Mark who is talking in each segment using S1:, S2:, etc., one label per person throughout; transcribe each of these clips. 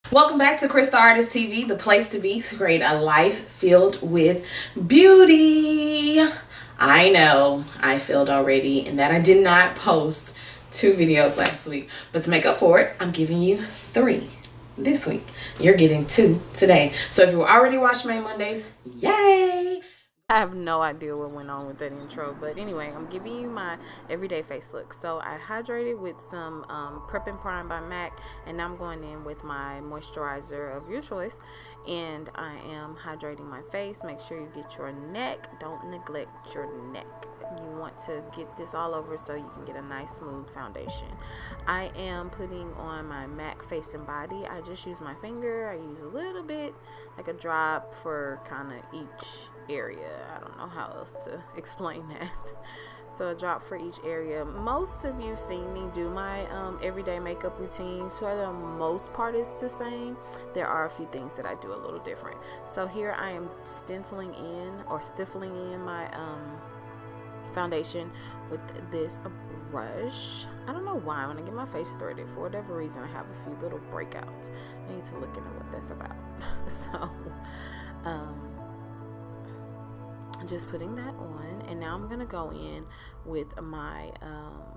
S1: Welcome back to CrysTheArtisTV, the place to be to create a life filled with beauty. I know I failed already in that I did not post 2 videos last week, but to make up for it, I'm giving you 3 this week. You're getting 2 today. So if you already watched ManeMondays, yay! I have no idea what went on with that intro, but anyway, I'm giving you my everyday face look. So I hydrated with some Prep and Prime by MAC, and now I'm going in with my moisturizer of your choice, and I am hydrating my face. Make sure you get your neck. Don't neglect your neck. You want to get this all over so you can get a nice smooth foundation. I am putting on my MAC Face and Body. I just use my finger. I use a little bit, like a drop for kind of each area. I don't know how else to explain that. So a drop for each area. Most of you seen me do my everyday makeup routine. For the most part, it's the same. There are a few things that I do a little different. So here I am stifling in my foundation with this brush. I don't know why when I get my face threaded, for whatever reason, I have a few little breakouts. I need to look into what that's about. So just putting that on, and now I'm gonna go in with my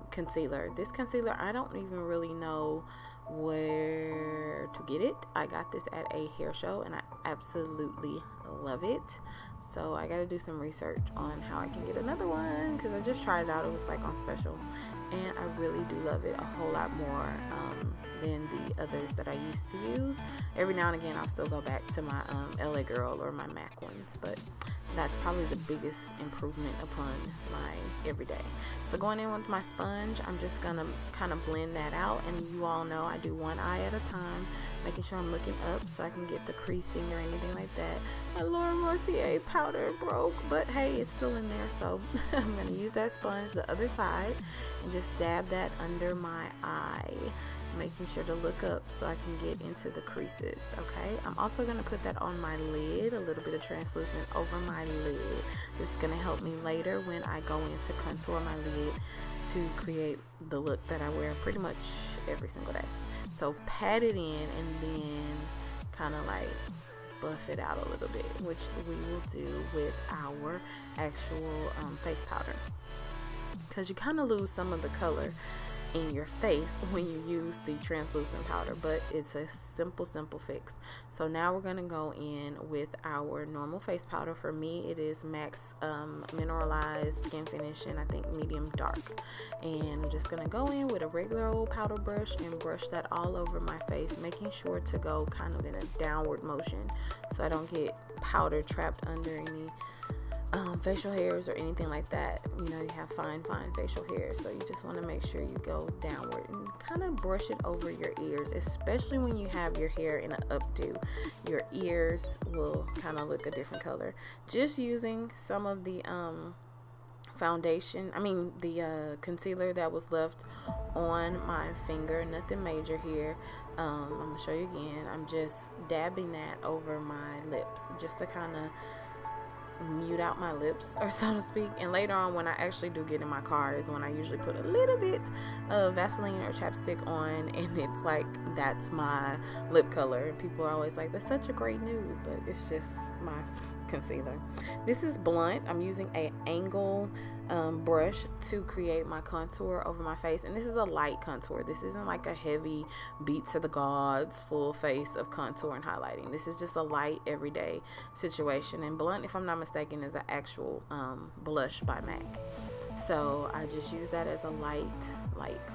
S1: concealer. This concealer, I don't even really know where to get it. I got this at a hair show and I absolutely love it. So I gotta do some research on how I can get another one, because I just tried it out. It was like on special, and I really do love it a whole lot more than the others that I used to use. Every now and again I'll still go back to my LA Girl or my MAC ones, but that's probably the biggest improvement upon my everyday. So going in with my sponge, I'm just gonna kind of blend that out, and you all know I do one eye at a time, making sure I'm looking up so I can get the creasing or anything like that. My Laura Mercier powder broke, but hey, it's still in there, so I'm gonna use that sponge the other side and just dab that under my eye, making sure to look up so I can get into the creases. Okay, I'm also going to put that on my lid, a little bit of translucent over my lid. This is going to help me later when I go in to contour my lid to create the look that I wear pretty much every single day. So pat it in and then kind of like buff it out a little bit, which we will do with our actual face powder, because you kind of lose some of the color in your face when you use the translucent powder, but it's a simple fix. So now we're gonna go in with our normal face powder. For me, it is MAC's mineralized skin finish, and I think medium dark. And I'm just gonna go in with a regular old powder brush and brush that all over my face, making sure to go kind of in a downward motion so I don't get powder trapped under any facial hairs or anything like that. You know, you have fine facial hairs, so you just want to make sure you go downward and kind of brush it over your ears, especially when you have your hair in an updo. Your ears will kind of look a different color. Just using some of the concealer that was left on my finger, nothing major here. I'm gonna show you again. I'm just dabbing that over my lips just to kind of mute out my lips, or so to speak. And later on, when I actually do get in my car, is when I usually put a little bit of Vaseline or chapstick on, and it's like that's my lip color, and people are always like, that's such a great nude, but it's just my concealer. This is blunt. I'm using a angle brush to create my contour over my face, and this is a light contour. This isn't like a heavy beat to the gods full face of contour and highlighting. This is just a light everyday situation. And blunt, if I'm not mistaken, is an actual blush by MAC. So I just use that as a light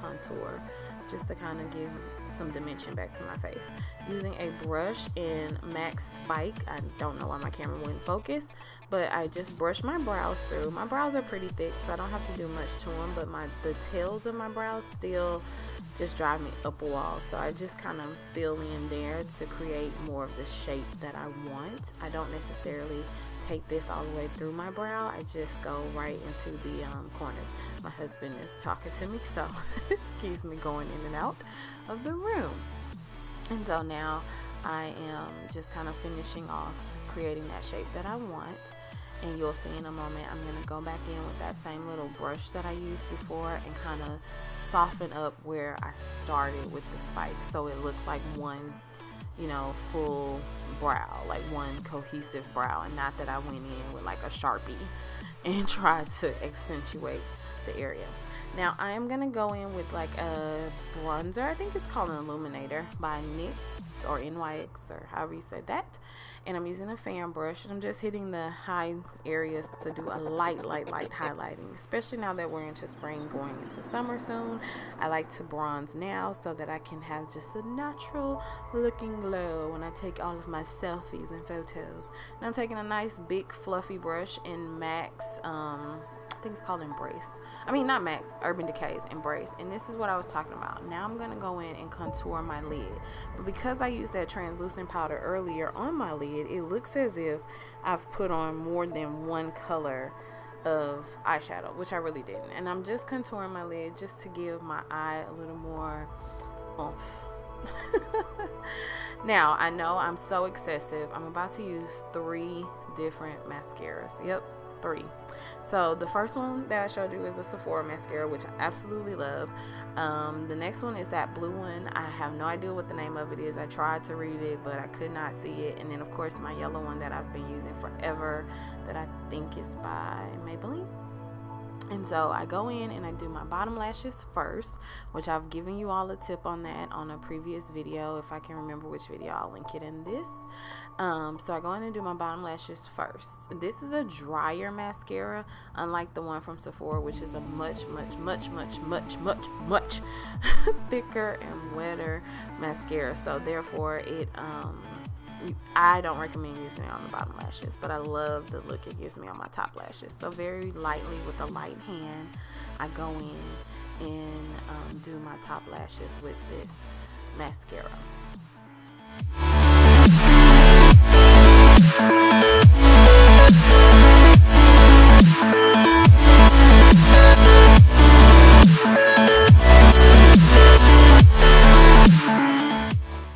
S1: contour, just to kind of give some dimension back to my face. Using a brush in MAC Spike. I don't know why my camera wouldn't focus, but I just brush my brows through. My brows are pretty thick, so I don't have to do much to them, but the tails of my brows still just drive me up a wall. So I just kind of fill in there to create more of the shape that I want. I don't necessarily take this all the way through my brow. I just go right into the corners. My husband is talking to me, so excuse me going in and out of the room. And so now I am just kind of finishing off creating that shape that I want. And you'll see in a moment, I'm going to go back in with that same little brush that I used before and kind of soften up where I started with the spike, so it looks like one you know, full brow, like one cohesive brow, and not that I went in with like a Sharpie and tried to accentuate the area. Now I am gonna go in with like a bronzer. I think it's called an illuminator by NYX or NYX or however you say that. And I'm using a fan brush, and I'm just hitting the high areas to do a light highlighting, especially now that we're into spring, going into summer soon. I like to bronze now so that I can have just a natural looking glow when I take all of my selfies and photos. And I'm taking a nice big fluffy brush in MAC's, I think it's called Embrace. I mean, not Max, Urban Decay's Embrace. And this is what I was talking about. Now I'm going to go in and contour my lid. But because I used that translucent powder earlier on my lid, it looks as if I've put on more than one color of eyeshadow, which I really didn't. And I'm just contouring my lid just to give my eye a little more oomph. Now, I know I'm so excessive. I'm about to use 3 different mascaras. Yep, 3. So the first one that I showed you is a Sephora mascara, which I absolutely love. The next one is that blue one. I have no idea what the name of it is. I tried to read it, but I could not see it. And then of course my yellow one that I've been using forever, that I think is by Maybelline. And so I go in and I do my bottom lashes first, which I've given you all a tip on that on a previous video. If I can remember which video, I'll link it in this. So I go in and do my bottom lashes first. This is a drier mascara, unlike the one from Sephora, which is a much thicker and wetter mascara. So therefore it I don't recommend using it on the bottom lashes, but I love the look it gives me on my top lashes. So very lightly with a light hand, I go in and do my top lashes with this mascara.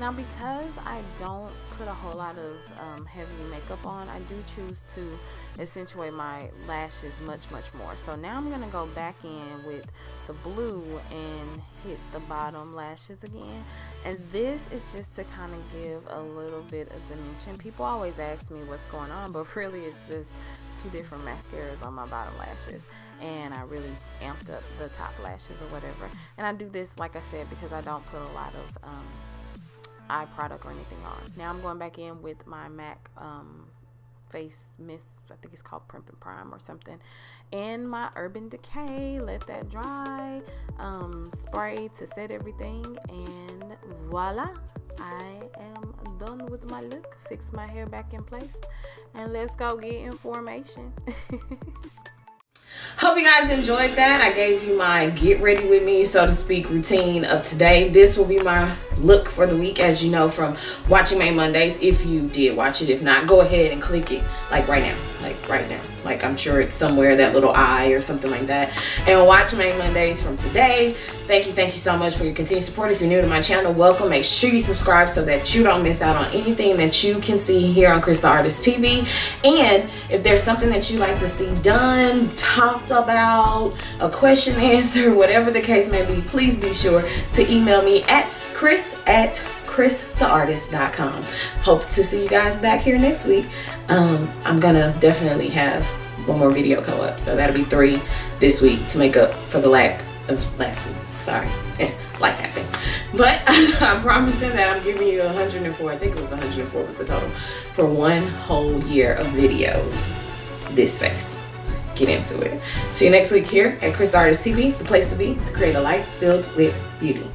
S1: Now, because I don't put a whole lot of heavy makeup on, I do choose to accentuate my lashes much more. So now I'm going to go back in with the blue and hit the bottom lashes again. And this is just to kind of give a little bit of dimension. People always ask me what's going on, but really it's just 2 different mascaras on my bottom lashes. And I really amped up the top lashes or whatever. And I do this, like I said, because I don't put a lot of eye product or anything on. Now I'm going back in with my MAC face mist. I think it's called Primp and Prime or something. And my Urban Decay. Let that dry. Spray to set everything. And voila. I am done with my look. Fix my hair back in place. And let's go get information. Hope you guys enjoyed that. I gave you my get ready with me, so to speak, routine of today. This will be my look for the week, as you know from watching ManeMondays. If you did watch it, if not, go ahead and click it like right now. Like I'm sure it's somewhere, that little eye or something like that, and watch ManeMondays from today. Thank you so much for your continued support. If you're new to my channel, welcome. Make sure you subscribe so that you don't miss out on anything that you can see here on CrysTheArtisTV. And if there's something that you'd like to see done, talked about, a question answered, whatever the case may be, please be sure to email me at CrysTheArtist.com. Hope to see you guys back here next week. I'm gonna definitely have one more video come up, so that'll be 3 this week to make up for the lack of last week. Sorry, life happened. But I'm promising that I'm giving you 104. I think it was 104 was the total for 1 whole year of videos. This face. Get into it. See you next week here at CrysTheArtisTV, the place to be to create a life filled with beauty.